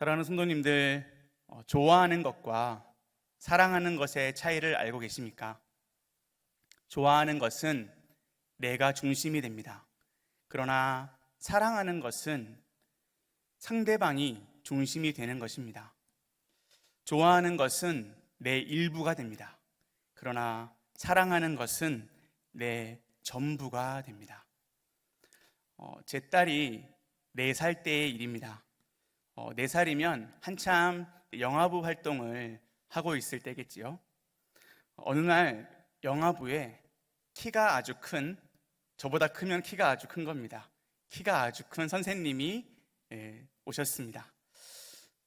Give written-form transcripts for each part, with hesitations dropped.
사랑하는 성도님들, 좋아하는 것과 사랑하는 것의 차이를 알고 계십니까? 좋아하는 것은 내가 중심이 됩니다. 그러나 사랑하는 것은 상대방이 중심이 되는 것입니다. 좋아하는 것은 내 일부가 됩니다. 그러나 사랑하는 것은 내 전부가 됩니다. 제 딸이 4살 때의 일입니다. 4살이면 한참 영아부 활동을 하고 있을 때겠지요. 어느 날 영아부에 키가 아주 큰, 저보다 크면 키가 아주 큰 겁니다. 키가 아주 큰 선생님이 오셨습니다.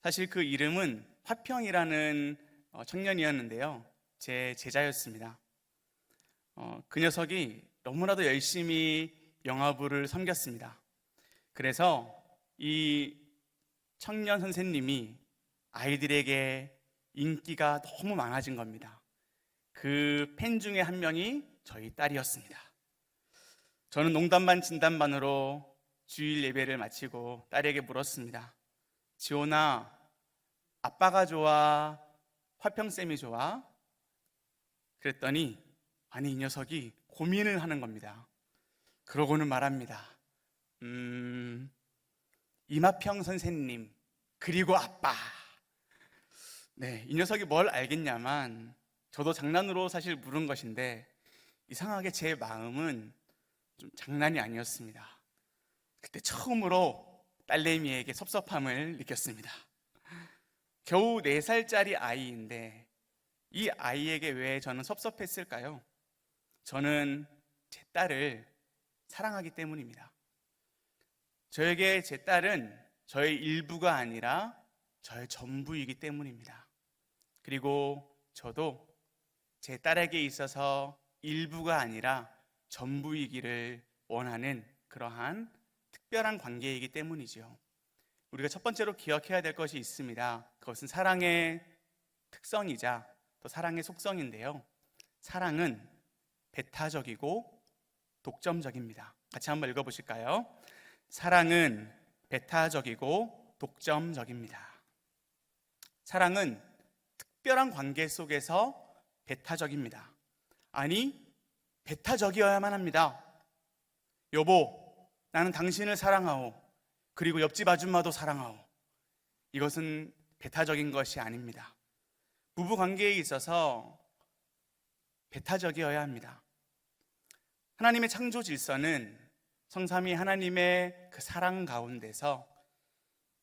사실 그 이름은 화평이라는 청년이었는데요, 제 제자였습니다. 그 녀석이 너무나도 열심히 영아부를 섬겼습니다. 그래서 이 청년 선생님이 아이들에게 인기가 너무 많아진 겁니다. 그 팬 중에 한 명이 저희 딸이었습니다. 저는 농담 반 진담 반으로 주일 예배를 마치고 딸에게 물었습니다. 지호나, 아빠가 좋아? 화평쌤이 좋아? 그랬더니 아니, 이 녀석이 고민을 하는 겁니다. 그러고는 말합니다. 이마평 선생님, 그리고 아빠. 네, 이 녀석이 뭘 알겠냐만 저도 장난으로 사실 물은 것인데 이상하게 제 마음은 좀 장난이 아니었습니다. 그때 처음으로 딸내미에게 섭섭함을 느꼈습니다. 겨우 4살짜리 아이인데 이 아이에게 왜 저는 섭섭했을까요? 저는 제 딸을 사랑하기 때문입니다. 저에게 제 딸은 저의 일부가 아니라 저의 전부이기 때문입니다. 그리고 저도 제 딸에게 있어서 일부가 아니라 전부이기를 원하는 그러한 특별한 관계이기 때문이죠. 우리가 첫 번째로 기억해야 될 것이 있습니다. 그것은 사랑의 특성이자 또 사랑의 속성인데요, 사랑은 배타적이고 독점적입니다. 같이 한번 읽어보실까요? 사랑은 배타적이고 독점적입니다. 사랑은 특별한 관계 속에서 배타적입니다. 아니, 배타적이어야만 합니다. 여보, 나는 당신을 사랑하오. 그리고 옆집 아줌마도 사랑하오. 이것은 배타적인 것이 아닙니다. 부부 관계에 있어서 배타적이어야 합니다. 하나님의 창조 질서는 성삼위 하나님의 그 사랑 가운데서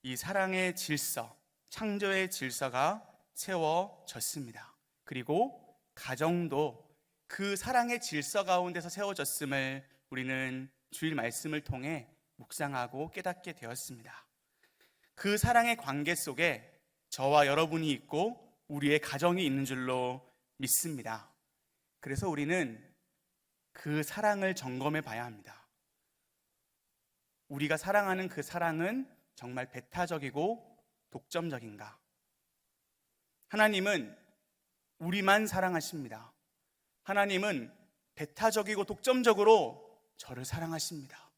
이 사랑의 질서, 창조의 질서가 세워졌습니다. 그리고 가정도 그 사랑의 질서 가운데서 세워졌음을 우리는 주일 말씀을 통해 묵상하고 깨닫게 되었습니다. 그 사랑의 관계 속에 저와 여러분이 있고 우리의 가정이 있는 줄로 믿습니다. 그래서 우리는 그 사랑을 점검해 봐야 합니다. 우리가 사랑하는 그 사랑은 정말 배타적이고 독점적인가? 하나님은 우리만 사랑하십니다. 하나님은 배타적이고 독점적으로 저를 사랑하십니다.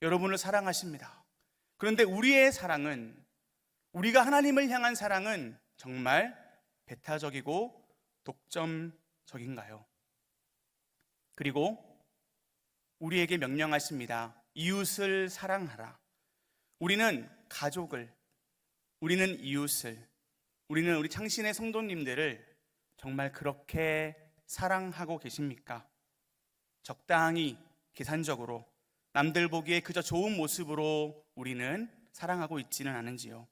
여러분을 사랑하십니다. 그런데 우리의 사랑은, 우리가 하나님을 향한 사랑은 정말 배타적이고 독점적인가요? 그리고 우리에게 명령하십니다. 이웃을 사랑하라. 우리는 가족을, 우리는 이웃을, 우리는 우리 창신의 성도님들을 정말 그렇게 사랑하고 계십니까? 적당히, 계산적으로, 남들 보기에 그저 좋은 모습으로 우리는 사랑하고 있지는 않은지요?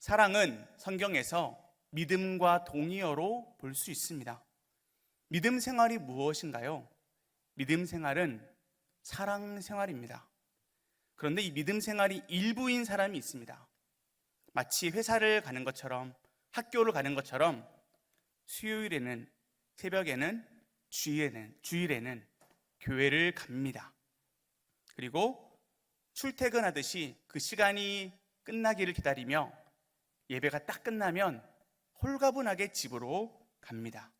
사랑은 성경에서 믿음과 동의어로 볼 수 있습니다. 믿음 생활이 무엇인가요? 믿음 생활은 사랑 생활입니다. 그런데 이 믿음 생활이 일부인 사람이 있습니다. 마치 회사를 가는 것처럼, 학교를 가는 것처럼 수요일에는, 새벽에는, 주일에는 교회를 갑니다. 그리고 출퇴근하듯이 그 시간이 끝나기를 기다리며 예배가 딱 끝나면 홀가분하게 집으로 갑니다.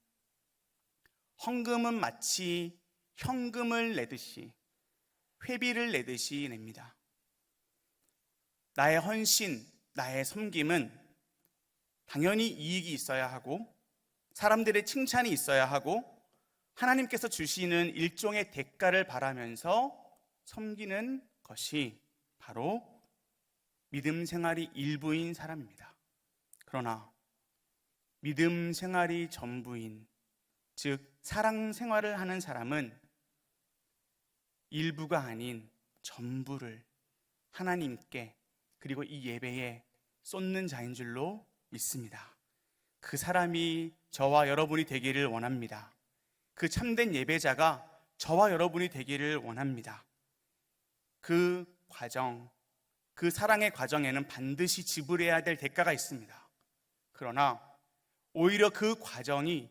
헌금은 마치 현금을 내듯이, 회비를 내듯이 냅니다. 나의 헌신, 나의 섬김은 당연히 이익이 있어야 하고 사람들의 칭찬이 있어야 하고 하나님께서 주시는 일종의 대가를 바라면서 섬기는 것이 바로 믿음 생활이 일부인 사람입니다. 그러나 믿음 생활이 전부인, 즉 사랑 생활을 하는 사람은 일부가 아닌 전부를 하나님께 그리고 이 예배에 쏟는 자인 줄로 믿습니다. 그 사람이 저와 여러분이 되기를 원합니다. 그 참된 예배자가 저와 여러분이 되기를 원합니다. 그 과정, 그 사랑의 과정에는 반드시 지불해야 될 대가가 있습니다. 그러나 오히려 그 과정이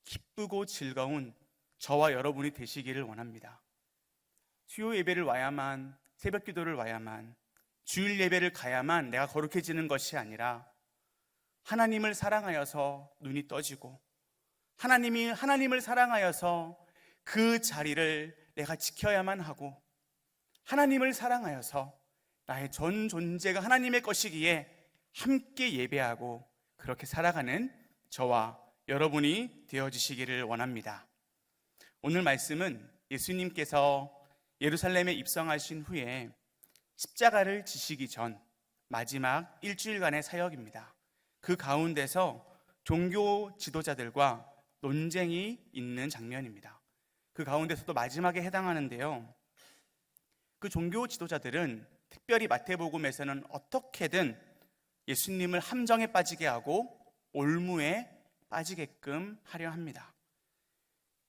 기쁘고 즐거운 저와 여러분이 되시기를 원합니다. 수요 예배를 와야만, 새벽 기도를 와야만, 주일 예배를 가야만 내가 거룩해지는 것이 아니라 하나님을 사랑하여서 눈이 떠지고 하나님을 사랑하여서 그 자리를 내가 지켜야만 하고 하나님을 사랑하여서 나의 전 존재가 하나님의 것이기에 함께 예배하고 그렇게 살아가는 저와 여러분이 되어주시기를 원합니다. 오늘 말씀은 예수님께서 예루살렘에 입성하신 후에 십자가를 지시기 전 마지막 일주일간의 사역입니다. 그 가운데서 종교 지도자들과 논쟁이 있는 장면입니다. 그 가운데서도 마지막에 해당하는데요, 그 종교 지도자들은 특별히 마태복음에서는 어떻게든 예수님을 함정에 빠지게 하고 올무에 빠지게끔 하려 합니다.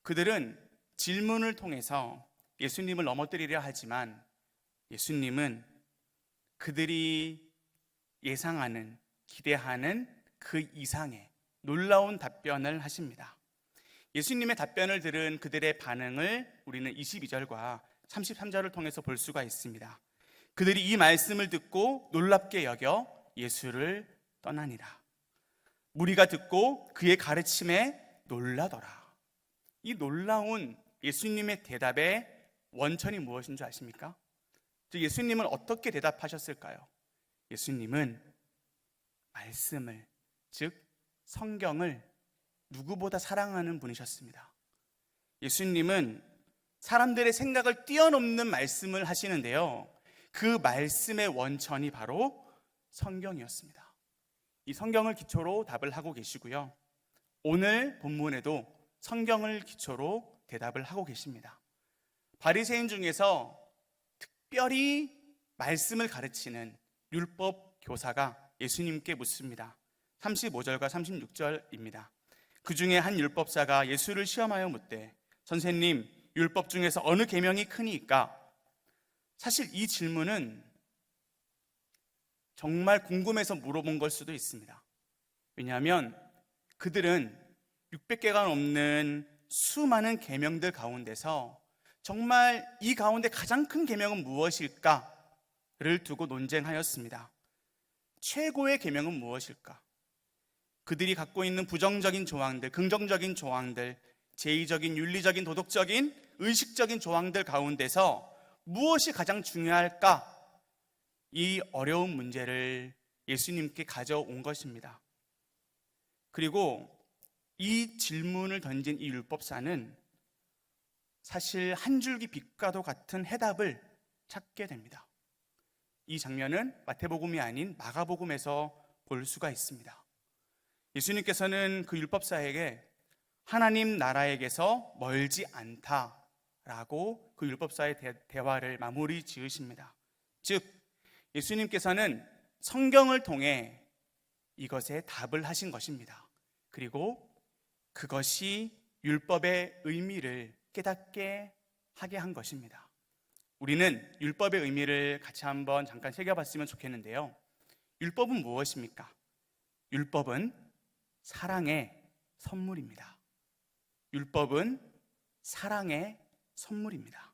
그들은 질문을 통해서 예수님을 넘어뜨리려 하지만 예수님은 그들이 예상하는, 기대하는 그 이상의 놀라운 답변을 하십니다. 예수님의 답변을 들은 그들의 반응을 우리는 22절과 33절을 통해서 볼 수가 있습니다. 그들이 이 말씀을 듣고 놀랍게 여겨 예수를 떠나니라. 무리가 듣고 그의 가르침에 놀라더라. 이 놀라운 예수님의 대답의 원천이 무엇인 줄 아십니까? 예수님은 어떻게 대답하셨을까요? 예수님은 말씀을, 즉 성경을 누구보다 사랑하는 분이셨습니다. 예수님은 사람들의 생각을 뛰어넘는 말씀을 하시는데요, 그 말씀의 원천이 바로 성경이었습니다. 이 성경을 기초로 답을 하고 계시고요, 오늘 본문에도 성경을 기초로 대답을 하고 계십니다. 바리새인 중에서 특별히 말씀을 가르치는 율법 교사가 예수님께 묻습니다. 35절과 36절입니다. 그 중에 한 율법사가 예수를 시험하여 묻되, 선생님, 율법 중에서 어느 계명이 크니까? 사실 이 질문은 정말 궁금해서 물어본 걸 수도 있습니다. 왜냐하면 그들은 600개가 넘는 수많은 계명들 가운데서 정말 이 가운데 가장 큰 계명은 무엇일까를 두고 논쟁하였습니다. 최고의 계명은 무엇일까? 그들이 갖고 있는 부정적인 조항들, 긍정적인 조항들, 제의적인, 윤리적인, 도덕적인, 의식적인 조항들 가운데서 무엇이 가장 중요할까? 이 어려운 문제를 예수님께 가져온 것입니다. 그리고 이 질문을 던진 이 율법사는 사실 한 줄기 빛과도 같은 해답을 찾게 됩니다. 이 장면은 마태복음이 아닌 마가복음에서 볼 수가 있습니다. 예수님께서는 그 율법사에게 하나님 나라에게서 멀지 않다라고 그 율법사의 대화를 마무리 지으십니다. 즉 예수님께서는 성경을 통해 이것에 답을 하신 것입니다. 그리고 그것이 율법의 의미를 깨닫게 하게 한 것입니다. 우리는 율법의 의미를 같이 한번 잠깐 새겨봤으면 좋겠는데요, 율법은 무엇입니까? 율법은 사랑의 선물입니다. 율법은 사랑의 선물입니다.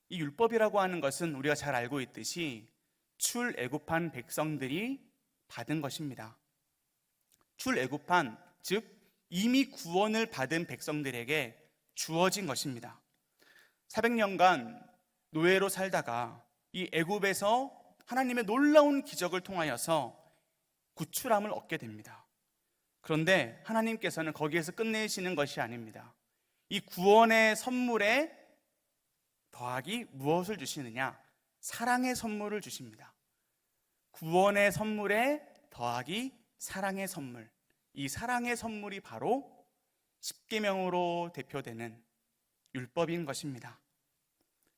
이 율법이라고 하는 것은 우리가 잘 알고 있듯이 출애굽한 백성들이 받은 것입니다. 출애굽한, 즉 이미 구원을 받은 백성들에게 주어진 것입니다. 400년간 노예로 살다가 이 애굽에서 하나님의 놀라운 기적을 통하여서 구출함을 얻게 됩니다. 그런데 하나님께서는 거기에서 끝내시는 것이 아닙니다. 이 구원의 선물에 더하기 무엇을 주시느냐? 사랑의 선물을 주십니다. 구원의 선물에 더하기 사랑의 선물. 이 사랑의 선물이 바로 십계명으로 대표되는 율법인 것입니다.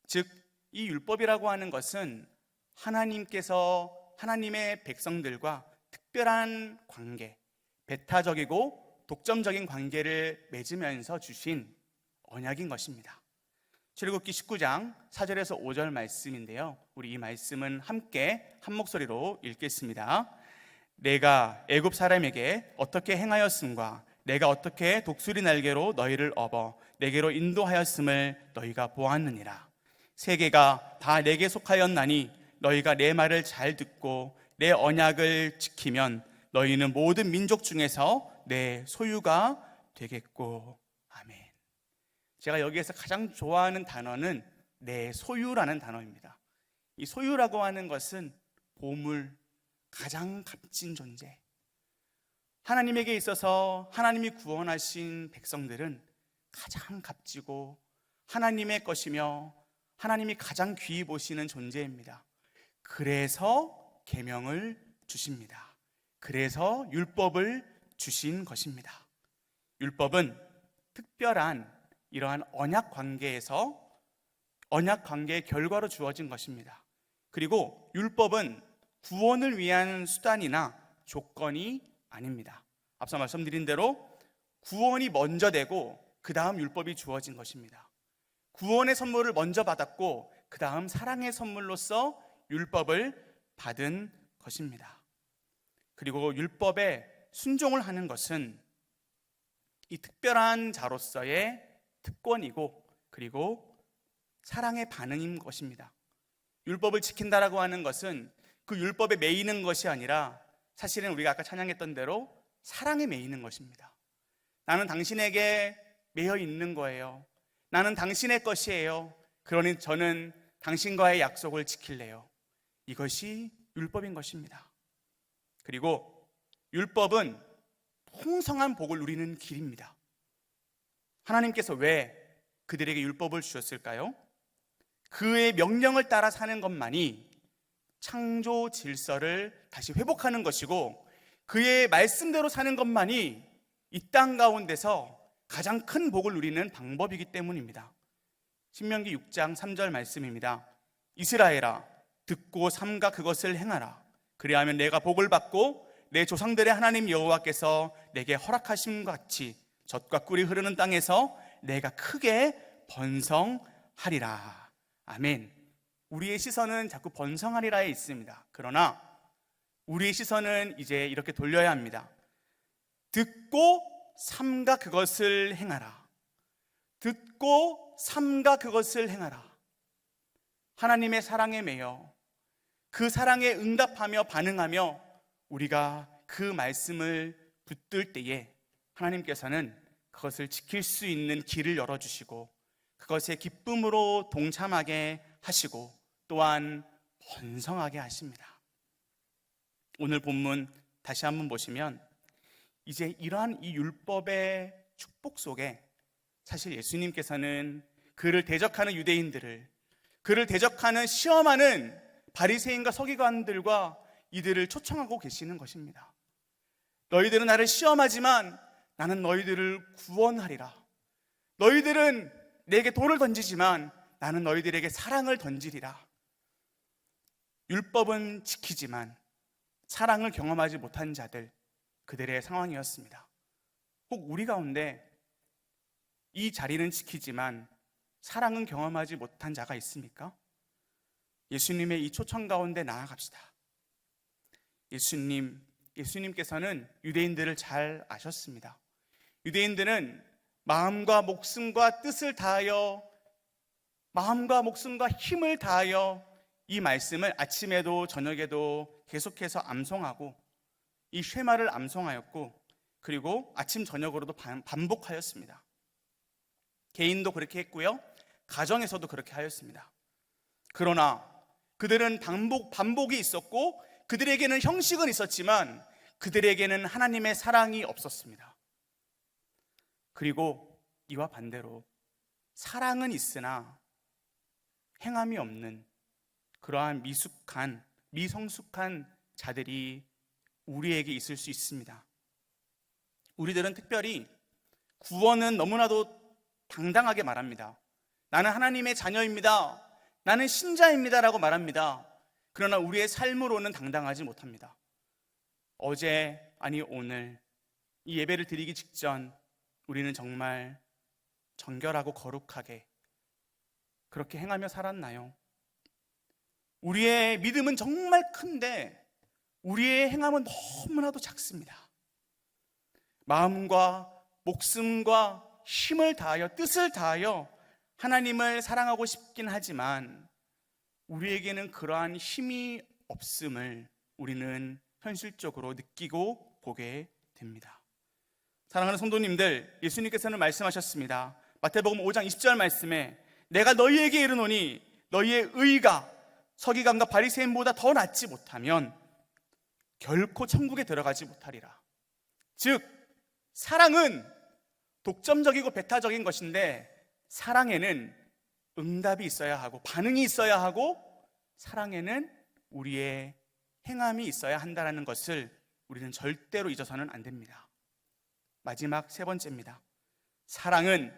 즉, 이 율법이라고 하는 것은 하나님께서 하나님의 백성들과 특별한 관계, 배타적이고 독점적인 관계를 맺으면서 주신 언약인 것입니다. 출애굽기 19장 4절에서 5절 말씀인데요, 우리 이 말씀은 함께 한 목소리로 읽겠습니다. 내가 애굽 사람에게 어떻게 행하였음과 내가 어떻게 독수리 날개로 너희를 업어 내게로 인도하였음을 너희가 보았느니라. 세계가 다 내게 속하였나니 너희가 내 말을 잘 듣고 내 언약을 지키면 너희는 모든 민족 중에서 내 소유가 되겠고. 아멘. 제가 여기에서 가장 좋아하는 단어는 내 소유라는 단어입니다. 이 소유라고 하는 것은 보물, 가장 값진 존재. 하나님에게 있어서 하나님이 구원하신 백성들은 가장 값지고 하나님의 것이며 하나님이 가장 귀히 보시는 존재입니다. 그래서 계명을 주십니다. 그래서 율법을 주신 것입니다. 율법은 특별한 이러한 언약 관계에서 언약 관계의 결과로 주어진 것입니다. 그리고 율법은 구원을 위한 수단이나 조건이 아닙니다. 앞서 말씀드린 대로 구원이 먼저 되고 그 다음 율법이 주어진 것입니다. 구원의 선물을 먼저 받았고 그 다음 사랑의 선물로서 율법을 받은 것입니다. 그리고 율법에 순종을 하는 것은 이 특별한 자로서의 특권이고 그리고 사랑의 반응인 것입니다. 율법을 지킨다라고 하는 것은 그 율법에 매이는 것이 아니라 사실은 우리가 아까 찬양했던 대로 사랑에 매이는 것입니다. 나는 당신에게 매여 있는 거예요. 나는 당신의 것이에요. 그러니 저는 당신과의 약속을 지킬래요. 이것이 율법인 것입니다. 그리고 율법은 풍성한 복을 누리는 길입니다. 하나님께서 왜 그들에게 율법을 주셨을까요? 그의 명령을 따라 사는 것만이 창조 질서를 다시 회복하는 것이고 그의 말씀대로 사는 것만이 이 땅 가운데서 가장 큰 복을 누리는 방법이기 때문입니다. 신명기 6장 3절 말씀입니다. 이스라엘아, 듣고 삼가 그것을 행하라. 그리하면 내가 복을 받고 내 조상들의 하나님 여호와께서 내게 허락하신 것 같이 젖과 꿀이 흐르는 땅에서 내가 크게 번성하리라. 아멘. 우리의 시선은 자꾸 번성하리라에 있습니다. 그러나 우리의 시선은 이제 이렇게 돌려야 합니다. 듣고 삼가 그것을 행하라. 듣고 삼가 그것을 행하라. 하나님의 사랑에 매여 그 사랑에 응답하며 반응하며 우리가 그 말씀을 붙들 때에 하나님께서는 그것을 지킬 수 있는 길을 열어주시고 그것에 기쁨으로 동참하게 하시고 또한 번성하게 하십니다. 오늘 본문 다시 한번 보시면 이제 이러한 이 율법의 축복 속에 사실 예수님께서는 그를 대적하는 유대인들을, 그를 대적하는 시험하는 바리새인과 서기관들과 이들을 초청하고 계시는 것입니다. 너희들은 나를 시험하지만 나는 너희들을 구원하리라. 너희들은 내게 돌을 던지지만 나는 너희들에게 사랑을 던지리라. 율법은 지키지만 사랑을 경험하지 못한 자들, 그들의 상황이었습니다. 혹 우리 가운데 이 자리는 지키지만 사랑은 경험하지 못한 자가 있습니까? 예수님의 이 초청 가운데 나아갑시다. 예수님께서는 유대인들을 잘 아셨습니다. 유대인들은 마음과 목숨과 뜻을 다하여, 마음과 목숨과 힘을 다하여 이 말씀을 아침에도 저녁에도 계속해서 암송하고 이 쉐마를 암송하였고 그리고 아침 저녁으로도 반복하였습니다. 개인도 그렇게 했고요, 가정에서도 그렇게 하였습니다. 그러나 그들은 반복이 있었고 그들에게는 형식은 있었지만 그들에게는 하나님의 사랑이 없었습니다. 그리고 이와 반대로 사랑은 있으나 행함이 없는 그러한 미성숙한 자들이 우리에게 있을 수 있습니다. 우리들은 특별히 구원은 너무나도 당당하게 말합니다. 나는 하나님의 자녀입니다. 나는 신자입니다. 라고 말합니다. 그러나 우리의 삶으로는 당당하지 못합니다. 오늘 이 예배를 드리기 직전 우리는 정말 정결하고 거룩하게 그렇게 행하며 살았나요? 우리의 믿음은 정말 큰데 우리의 행함은 너무나도 작습니다. 마음과 목숨과 힘을 다하여 뜻을 다하여 하나님을 사랑하고 싶긴 하지만 우리에게는 그러한 힘이 없음을 우리는 현실적으로 느끼고 보게 됩니다. 사랑하는 성도님들, 예수님께서는 말씀하셨습니다. 마태복음 5장 20절 말씀에 내가 너희에게 이르노니 너희의 의가 서기관과 바리새인보다 더 낫지 못하면 결코 천국에 들어가지 못하리라. 즉 사랑은 독점적이고 배타적인 것인데 사랑에는 응답이 있어야 하고 반응이 있어야 하고 사랑에는 우리의 행함이 있어야 한다는 것을 우리는 절대로 잊어서는 안 됩니다. 마지막 세 번째입니다. 사랑은,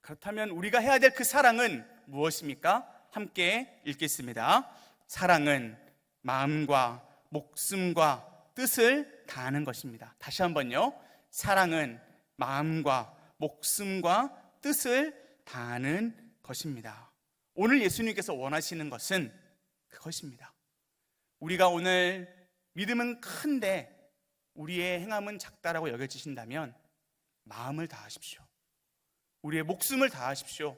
그렇다면 우리가 해야 될 그 사랑은 무엇입니까? 함께 읽겠습니다. 사랑은 마음과 목숨과 뜻을 다하는 것입니다. 다시 한번요. 사랑은 마음과 목숨과 뜻을 다하는 것입니다. 오늘 예수님께서 원하시는 것은 그것입니다. 우리가 오늘 믿음은 큰데 우리의 행함은 작다라고 여겨지신다면 마음을 다하십시오. 우리의 목숨을 다하십시오.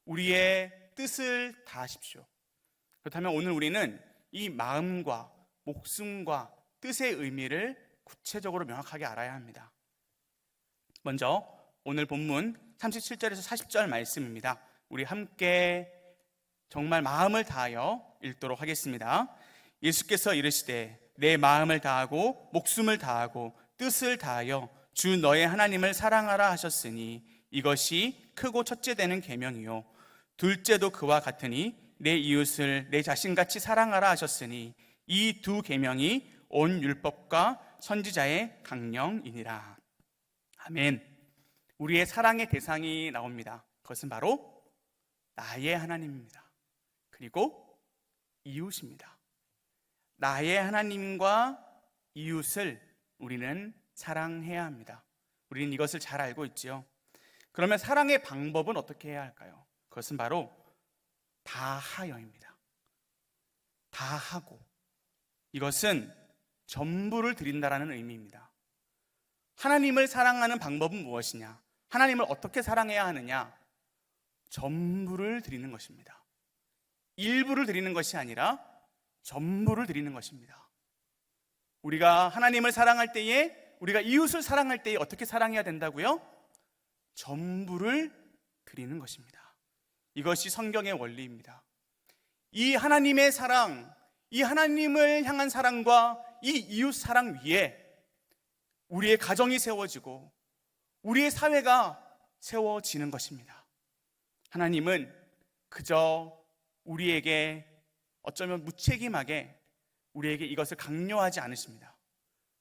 우리의 뜻을 다하십시오. 그렇다면 오늘 우리는 이 마음과 목숨과 뜻의 의미를 구체적으로 명확하게 알아야 합니다. 먼저 오늘 본문 37절에서 40절 말씀입니다. 우리 함께 정말 마음을 다하여 읽도록 하겠습니다. 예수께서 이르시되 내 마음을 다하고 목숨을 다하고 뜻을 다하여 주 너의 하나님을 사랑하라 하셨으니 이것이 크고 첫째 되는 계명이요 둘째도 그와 같으니 내 이웃을 내 자신같이 사랑하라 하셨으니 이 두 계명이 온 율법과 선지자의 강령이니라. 아멘. 우리의 사랑의 대상이 나옵니다. 그것은 바로 나의 하나님입니다. 그리고 이웃입니다. 나의 하나님과 이웃을 우리는 사랑해야 합니다. 우리는 이것을 잘 알고 있지요. 그러면 사랑의 방법은 어떻게 해야 할까요? 그것은 바로 다하여입니다. 다하고, 이것은 전부를 드린다라는 의미입니다. 하나님을 사랑하는 방법은 무엇이냐? 하나님을 어떻게 사랑해야 하느냐? 전부를 드리는 것입니다. 일부를 드리는 것이 아니라 전부를 드리는 것입니다. 우리가 하나님을 사랑할 때에, 우리가 이웃을 사랑할 때에 어떻게 사랑해야 된다고요? 전부를 드리는 것입니다. 이것이 성경의 원리입니다. 이 하나님의 사랑, 이 하나님을 향한 사랑과 이 이웃 사랑 위에 우리의 가정이 세워지고 우리의 사회가 세워지는 것입니다. 하나님은 그저 우리에게 어쩌면 무책임하게 우리에게 이것을 강요하지 않으십니다.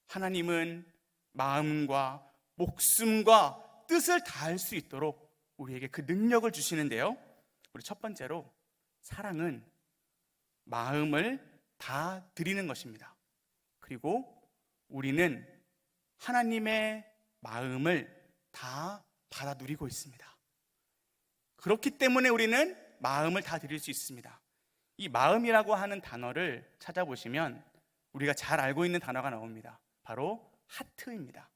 하나님은 마음과 목숨과 뜻을 다할 수 있도록 우리에게 그 능력을 주시는데요. 우리 첫 번째로 사랑은 마음을 다 드리는 것입니다. 그리고 우리는 하나님의 마음을 다 받아 누리고 있습니다. 그렇기 때문에 우리는 마음을 다 드릴 수 있습니다. 이 마음이라고 하는 단어를 찾아보시면 우리가 잘 알고 있는 단어가 나옵니다. 바로 하트입니다.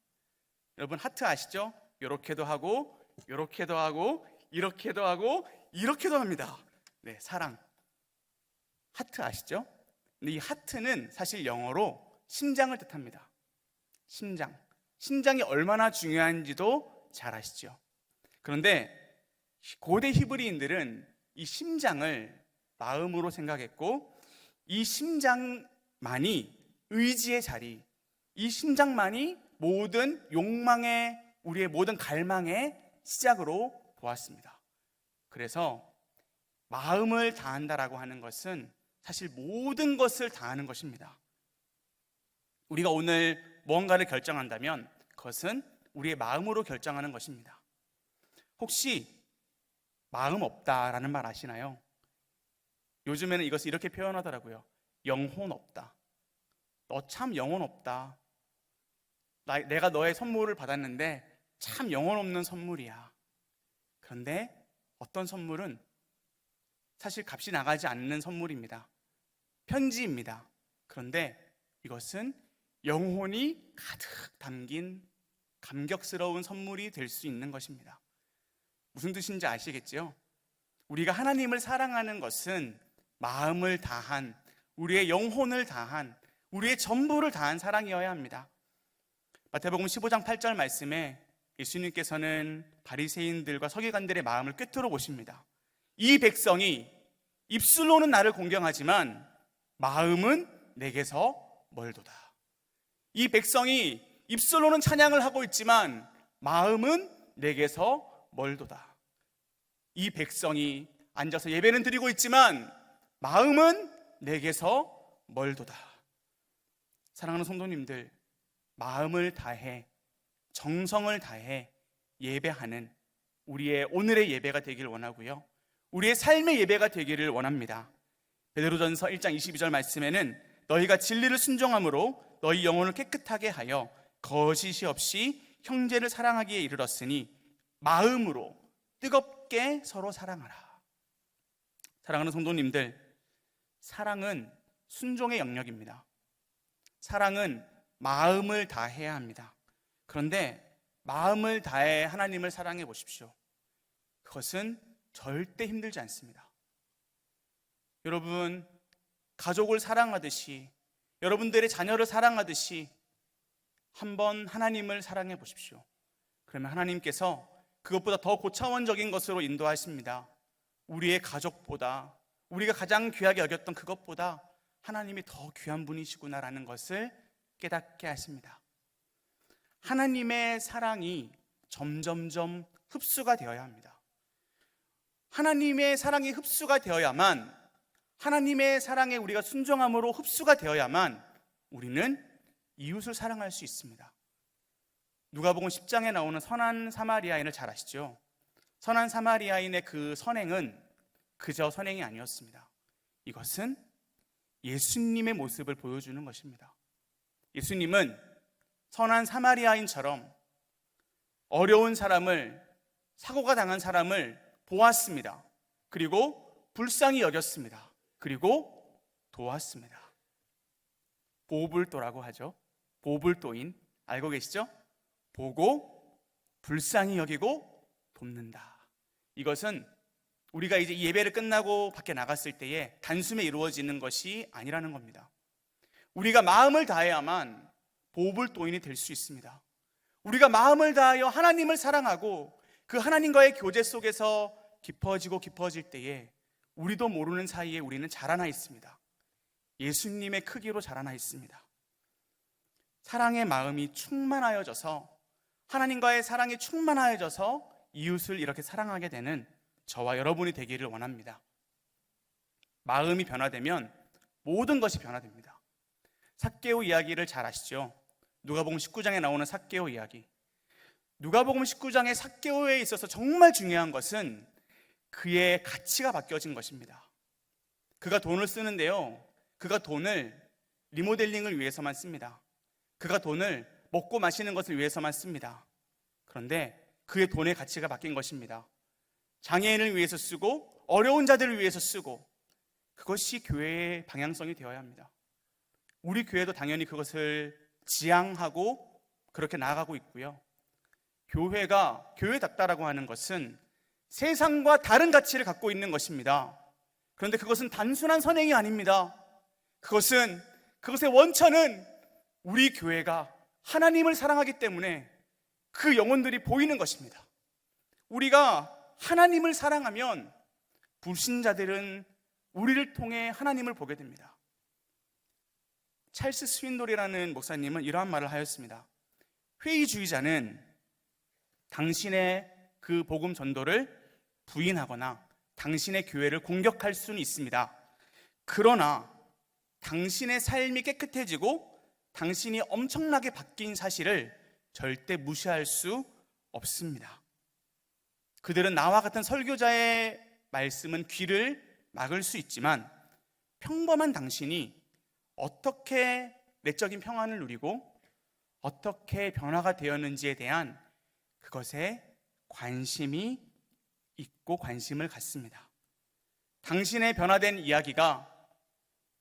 여러분 하트 아시죠? 이렇게도 하고 이렇게도 하고 이렇게도 하고 이렇게도 합니다. 네, 사랑. 하트 아시죠? 근데 이 하트는 사실 영어로 심장을 뜻합니다. 심장이 얼마나 중요한지도 잘 아시죠? 그런데 고대 히브리인들은 이 심장을 마음으로 생각했고 이 심장만이 의지의 자리, 이 심장만이 모든 욕망의, 우리의 모든 갈망의 시작으로 보았습니다. 그래서 마음을 다한다라고 하는 것은 사실 모든 것을 다하는 것입니다. 우리가 오늘 무언가를 결정한다면 그것은 우리의 마음으로 결정하는 것입니다. 혹시 마음 없다라는 말 아시나요? 요즘에는 이것을 이렇게 표현하더라고요. 영혼 없다. 너 참 영혼 없다. 내가 너의 선물을 받았는데 참 영혼 없는 선물이야. 그런데 어떤 선물은 사실 값이 나가지 않는 선물입니다. 편지입니다. 그런데 이것은 영혼이 가득 담긴 감격스러운 선물이 될 수 있는 것입니다. 무슨 뜻인지 아시겠죠? 우리가 하나님을 사랑하는 것은 마음을 다한, 우리의 영혼을 다한, 우리의 전부를 다한 사랑이어야 합니다. 마태복음 15장 8절 말씀에 예수님께서는 바리새인들과 서기관들의 마음을 꿰뚫어 보십니다. 이 백성이 입술로는 나를 공경하지만 마음은 내게서 멀도다. 이 백성이 입술로는 찬양을 하고 있지만 마음은 내게서 멀도다. 이 백성이 앉아서 예배는 드리고 있지만 마음은 내게서 멀도다. 사랑하는 성도님들, 마음을 다해, 정성을 다해 예배하는 우리의 오늘의 예배가 되길 원하고요, 우리의 삶의 예배가 되기를 원합니다. 베드로전서 1장 22절 말씀에는 너희가 진리를 순종함으로 너희 영혼을 깨끗하게 하여 거짓이 없이 형제를 사랑하기에 이르렀으니 마음으로 뜨겁게 서로 사랑하라. 사랑하는 성도님들, 사랑은 순종의 영역입니다. 사랑은 마음을 다해야 합니다. 그런데 마음을 다해 하나님을 사랑해 보십시오. 그것은 절대 힘들지 않습니다. 여러분, 가족을 사랑하듯이, 여러분들의 자녀를 사랑하듯이 한번 하나님을 사랑해 보십시오. 그러면 하나님께서 그것보다 더 고차원적인 것으로 인도하십니다. 우리의 가족보다, 우리가 가장 귀하게 여겼던 그것보다 하나님이 더 귀한 분이시구나라는 것을 깨닫게 하십니다. 하나님의 사랑이 점점점 흡수가 되어야 합니다. 하나님의 사랑이 흡수가 되어야만, 하나님의 사랑에 우리가 순종함으로 흡수가 되어야만 우리는 이웃을 사랑할 수 있습니다. 누가복음 10장에 나오는 선한 사마리아인을 잘 아시죠? 선한 사마리아인의 그 선행은 그저 선행이 아니었습니다. 이것은 예수님의 모습을 보여주는 것입니다. 예수님은 선한 사마리아인처럼 어려운 사람을, 사고가 당한 사람을 보았습니다. 그리고 불쌍히 여겼습니다. 그리고 도왔습니다. 보불도라고 하죠. 보불도인, 알고 계시죠? 보고 불쌍히 여기고 돕는다. 이것은 우리가 이제 예배를 끝나고 밖에 나갔을 때에 단숨에 이루어지는 것이 아니라는 겁니다. 우리가 마음을 다해야만 보불도인이 될 수 있습니다. 우리가 마음을 다하여 하나님을 사랑하고 그 하나님과의 교제 속에서 깊어지고 깊어질 때에 우리도 모르는 사이에 우리는 자라나 있습니다. 예수님의 크기로 자라나 있습니다. 사랑의 마음이 충만하여져서, 하나님과의 사랑이 충만하여져서 이웃을 이렇게 사랑하게 되는 저와 여러분이 되기를 원합니다. 마음이 변화되면 모든 것이 변화됩니다. 삭개오 이야기를 잘 아시죠? 누가복음 19장에 나오는 삭개오 이야기. 누가복음 19장의 삭개오에 있어서 정말 중요한 것은 그의 가치가 바뀌어진 것입니다. 그가 돈을 쓰는데요, 그가 돈을 리모델링을 위해서만 씁니다. 그가 돈을 먹고 마시는 것을 위해서만 씁니다. 그런데 그의 돈의 가치가 바뀐 것입니다. 장애인을 위해서 쓰고 어려운 자들을 위해서 쓰고, 그것이 교회의 방향성이 되어야 합니다. 우리 교회도 당연히 그것을 지향하고 그렇게 나아가고 있고요. 교회가 교회답다라고 하는 것은 세상과 다른 가치를 갖고 있는 것입니다. 그런데 그것은 단순한 선행이 아닙니다. 그것의 원천은 우리 교회가 하나님을 사랑하기 때문에 그 영혼들이 보이는 것입니다. 우리가 하나님을 사랑하면 불신자들은 우리를 통해 하나님을 보게 됩니다. 찰스 스윈돌이라는 목사님은 이러한 말을 하였습니다. 회의주의자는 당신의 그 복음 전도를 부인하거나 당신의 교회를 공격할 수는 있습니다. 그러나 당신의 삶이 깨끗해지고 당신이 엄청나게 바뀐 사실을 절대 무시할 수 없습니다. 그들은 나와 같은 설교자의 말씀은 귀를 막을 수 있지만 평범한 당신이 어떻게 내적인 평안을 누리고 어떻게 변화가 되었는지에 대한 그것에 관심이 있고 관심을 갖습니다. 당신의 변화된 이야기가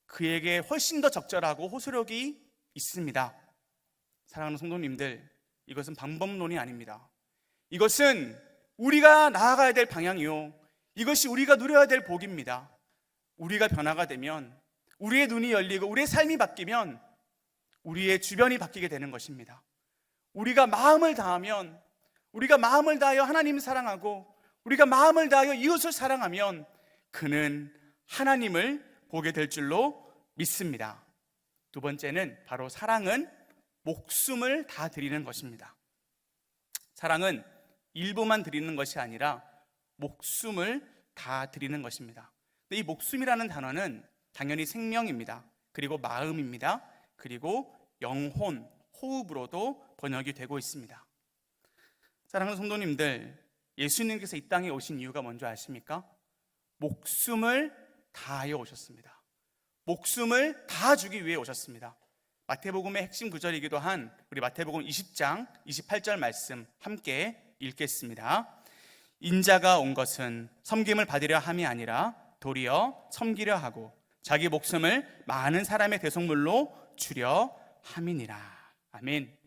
그에게 훨씬 더 적절하고 호소력이 있습니다. 사랑하는 성도님들, 이것은 방법론이 아닙니다. 이것은 우리가 나아가야 될 방향이요, 이것이 우리가 누려야 될 복입니다. 우리가 변화가 되면, 우리의 눈이 열리고 우리의 삶이 바뀌면 우리의 주변이 바뀌게 되는 것입니다. 우리가 마음을 다하면, 우리가 마음을 다하여 하나님을 사랑하고 우리가 마음을 다하여 이웃을 사랑하면 그는 하나님을 보게 될 줄로 믿습니다. 두 번째는 바로 사랑은 목숨을 다 드리는 것입니다. 사랑은 일부만 드리는 것이 아니라 목숨을 다 드리는 것입니다. 이 목숨이라는 단어는 당연히 생명입니다. 그리고 마음입니다. 그리고 영혼, 호흡으로도 번역이 되고 있습니다. 사랑하는 성도님들, 예수님께서 이 땅에 오신 이유가 뭔지 아십니까? 목숨을 다하여 오셨습니다. 목숨을 다 주기 위해 오셨습니다. 마태복음의 핵심 구절이기도 한 우리 마태복음 20장 28절 말씀 함께 읽겠습니다. 인자가 온 것은 섬김을 받으려 함이 아니라 도리어 섬기려 하고 자기 목숨을 많은 사람의 대속물로 주려 함이니라. 아멘.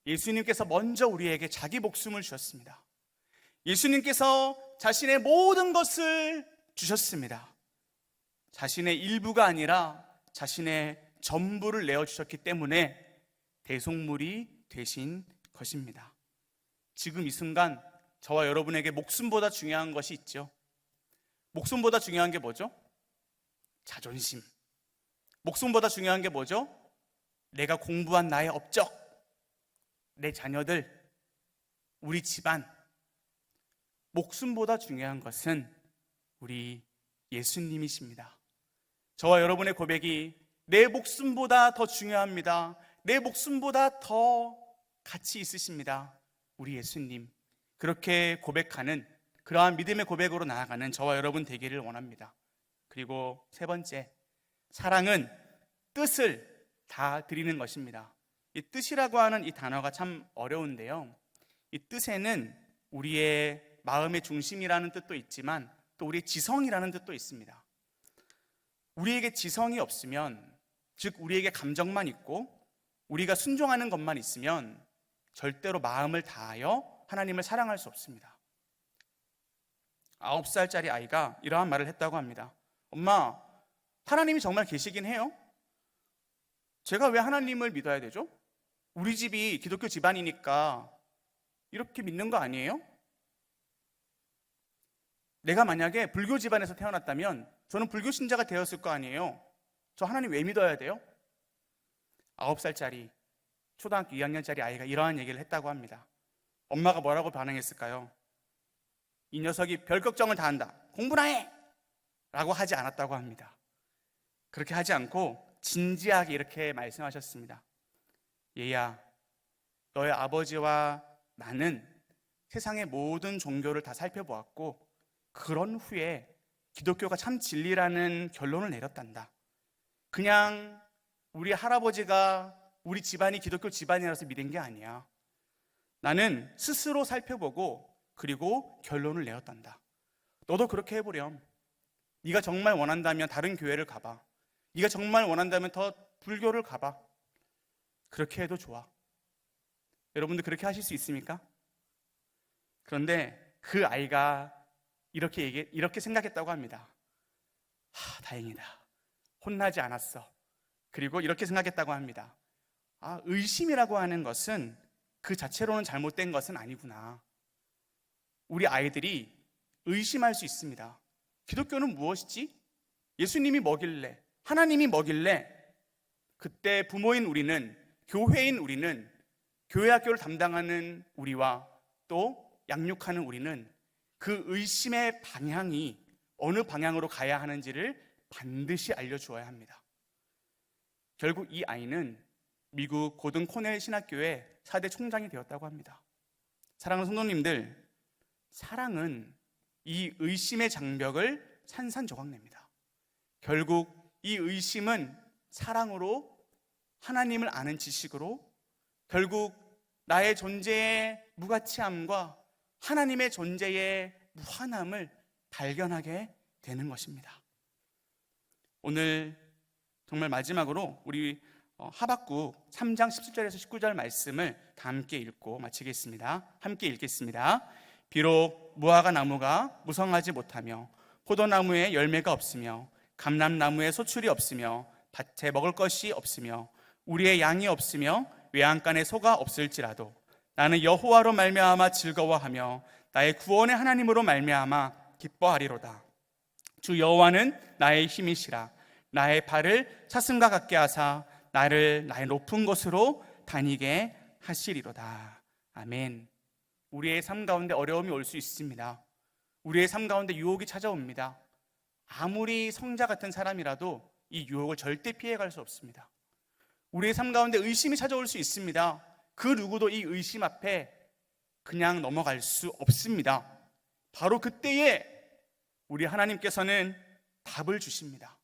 예수님께서 먼저 우리에게 자기 목숨을 주셨습니다. 예수님께서 자신의 모든 것을 주셨습니다. 자신의 일부가 아니라 자신의 전부를 내어주셨기 때문에 대속물이 되신 것입니다. 지금 이 순간 저와 여러분에게 목숨보다 중요한 것이 있죠. 목숨보다 중요한 게 뭐죠? 자존심. 목숨보다 중요한 게 뭐죠? 내가 공부한 나의 업적, 내 자녀들, 우리 집안. 목숨보다 중요한 것은 우리 예수님이십니다. 저와 여러분의 고백이 내 목숨보다 더 중요합니다. 내 목숨보다 더 가치 있으십니다. 우리 예수님. 그렇게 고백하는, 그러한 믿음의 고백으로 나아가는 저와 여러분 되기를 원합니다. 그리고 세 번째, 사랑은 뜻을 다 드리는 것입니다. 이 뜻이라고 하는 이 단어가 참 어려운데요, 이 뜻에는 우리의 마음의 중심이라는 뜻도 있지만 또 우리의 지성이라는 뜻도 있습니다. 우리에게 지성이 없으면, 즉 우리에게 감정만 있고 우리가 순종하는 것만 있으면 절대로 마음을 다하여 하나님을 사랑할 수 없습니다. 9살짜리 아이가 이러한 말을 했다고 합니다. 엄마, 하나님이 정말 계시긴 해요? 제가 왜 하나님을 믿어야 되죠? 우리 집이 기독교 집안이니까 이렇게 믿는 거 아니에요? 내가 만약에 불교 집안에서 태어났다면 저는 불교 신자가 되었을 거 아니에요? 저 하나님 왜 믿어야 돼요? 9살짜리 초등학교 2학년짜리 아이가 이러한 얘기를 했다고 합니다. 엄마가 뭐라고 반응했을까요? 이 녀석이 별 걱정을 다 한다, 공부나 해! 라고 하지 않았다고 합니다. 그렇게 하지 않고 진지하게 이렇게 말씀하셨습니다. 얘야, 너의 아버지와 나는 세상의 모든 종교를 다 살펴보았고 그런 후에 기독교가 참 진리라는 결론을 내렸단다. 그냥 우리 할아버지가 우리 집안이 기독교 집안이라서 믿은 게 아니야. 나는 스스로 살펴보고 그리고 결론을 내었단다. 너도 그렇게 해보렴. 네가 정말 원한다면 다른 교회를 가봐. 네가 정말 원한다면 더 불교를 가봐. 그렇게 해도 좋아. 여러분들 그렇게 하실 수 있습니까? 그런데 그 아이가 이렇게 생각했다고 합니다. 다행이다. 혼나지 않았어. 그리고 이렇게 생각했다고 합니다. 의심이라고 하는 것은 그 자체로는 잘못된 것은 아니구나. 우리 아이들이 의심할 수 있습니다. 기독교는 무엇이지? 예수님이 뭐길래? 하나님이 뭐길래? 그때 부모인 우리는, 교회인 우리는, 교회 학교를 담당하는 우리와 또 양육하는 우리는 그 의심의 방향이 어느 방향으로 가야 하는지를 반드시 알려주어야 합니다. 결국 이 아이는 미국 고든 코넬 신학교의 4대 총장이 되었다고 합니다. 사랑하는 성도님들, 사랑은 이 의심의 장벽을 산산조각냅니다. 결국 이 의심은 사랑으로, 하나님을 아는 지식으로, 결국 나의 존재의 무가치함과 하나님의 존재의 무한함을 발견하게 되는 것입니다. 오늘 정말 마지막으로 우리 하박국 3장 17절에서 19절 말씀을 다 함께 읽고 마치겠습니다. 함께 읽겠습니다. 비록 무화과 나무가 무성하지 못하며 포도나무에 열매가 없으며 감람나무에 소출이 없으며 밭에 먹을 것이 없으며 우리의 양이 없으며 외양간에 소가 없을지라도 나는 여호와로 말미암아 즐거워하며 나의 구원의 하나님으로 말미암아 기뻐하리로다. 주 여호와는 나의 힘이시라. 나의 발을 사슴과 같게 하사 나를 나의 높은 곳으로 다니게 하시리로다. 아멘. 우리의 삶 가운데 어려움이 올 수 있습니다. 우리의 삶 가운데 유혹이 찾아옵니다. 아무리 성자 같은 사람이라도 이 유혹을 절대 피해갈 수 없습니다. 우리의 삶 가운데 의심이 찾아올 수 있습니다. 그 누구도 이 의심 앞에 그냥 넘어갈 수 없습니다. 바로 그때에 우리 하나님께서는 답을 주십니다.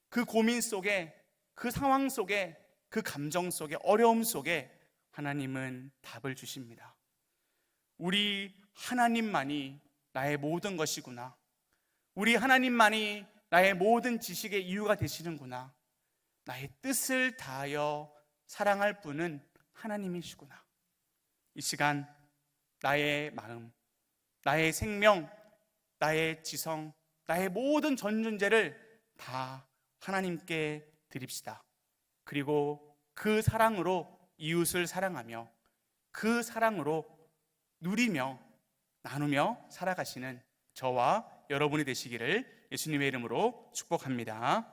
그 고민 속에, 그 상황 속에, 그 감정 속에, 어려움 속에 하나님은 답을 주십니다. 우리 하나님만이 나의 모든 것이구나. 우리 하나님만이 나의 모든 지식의 이유가 되시는구나. 나의 뜻을 다하여 사랑할 분은 하나님이시구나. 이 시간 나의 마음, 나의 생명, 나의 지성, 나의 모든 전 존재를 다 하나님께 드립시다. 그리고 그 사랑으로 이웃을 사랑하며 그 사랑으로 누리며 나누며 살아가시는 저와 여러분이 되시기를 예수님의 이름으로 축복합니다.